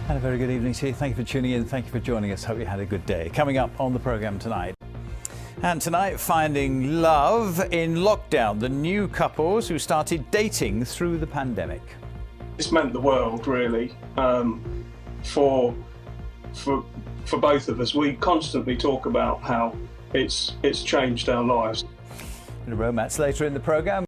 And a very good evening to you. Thank you for tuning in. Thank you for joining us. Hope you had a good day. Coming up on the programme tonight. And tonight, finding love in lockdown. The new couples who started dating through the pandemic. It's meant the world, really, for both of us. We constantly talk about how it's changed our lives. And a romance later in the programme.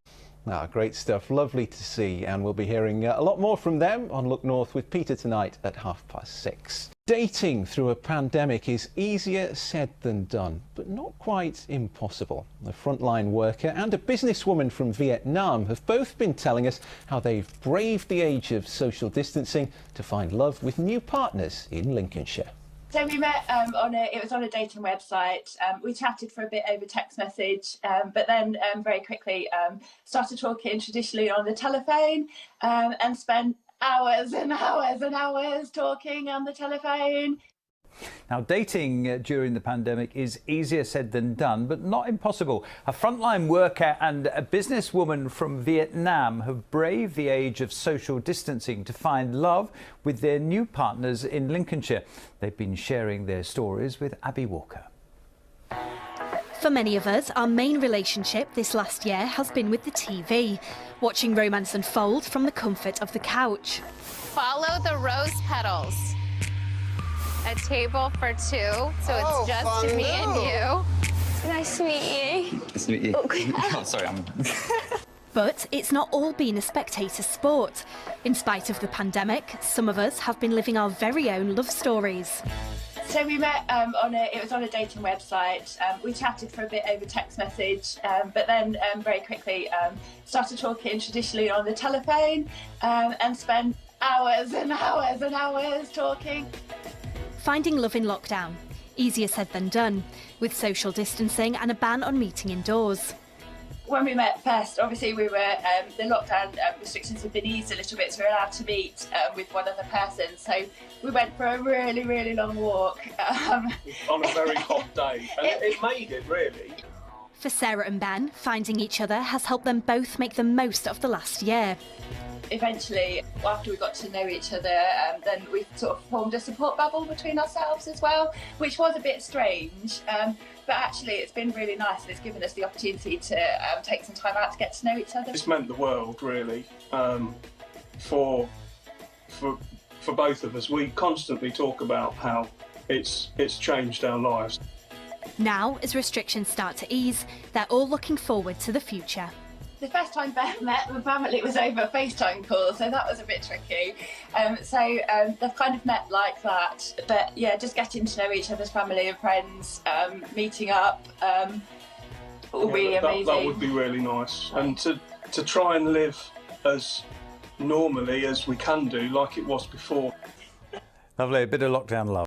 Great stuff. Lovely to see, and we'll be hearing a lot more from them on Look North with Peter tonight at 6:30. Dating through a pandemic is easier said than done, but not quite impossible. A frontline worker and a businesswoman from Vietnam have both been telling us how they've braved the age of social distancing to find love with new partners in Lincolnshire. So we met it was on a dating website. We chatted for a bit over text message, but then very quickly started talking traditionally on the telephone and spent hours and hours and hours talking on the telephone. Now, dating during the pandemic is easier said than done, but not impossible. A frontline worker and a businesswoman from Vietnam have braved the age of social distancing to find love with their new partners in Lincolnshire. They've been sharing their stories with Abby Walker. For many of us, our main relationship this last year has been with the TV, watching romance unfold from the comfort of the couch. Follow the rose petals. A table for two, so it's just me and you. Nice to meet you. Nice to meet you. Oh, sorry, But it's not all been a spectator sport. In spite of the pandemic, some of us have been living our very own love stories. So we met it was on a dating website. We chatted for a bit over text message, but then very quickly started talking traditionally on the telephone and spent hours and hours and hours talking. Finding love in lockdown. Easier said than done, with social distancing and a ban on meeting indoors. When we met first, obviously we were, the lockdown restrictions have been eased a little bit, so we're allowed to meet with one other person. So we went for a really, really long walk. On a very hot day, and it made it, really. For Sarah and Ben, finding each other has helped them both make the most of the last year. Eventually, after we got to know each other, then we sort of formed a support bubble between ourselves as well, which was a bit strange. But actually, it's been really nice, and it's given us the opportunity to take some time out to get to know each other. It's meant the world, really, for both of us. We constantly talk about how it's changed our lives. Now, as restrictions start to ease, they're all looking forward to the future. The first time Ben met the family was over a FaceTime call, so that was a bit tricky. They've kind of met like that. But yeah, just getting to know each other's family and friends, meeting up, will be amazing. That would be really nice. And to try and live as normally as we can do, like it was before. Lovely, a bit of lockdown love.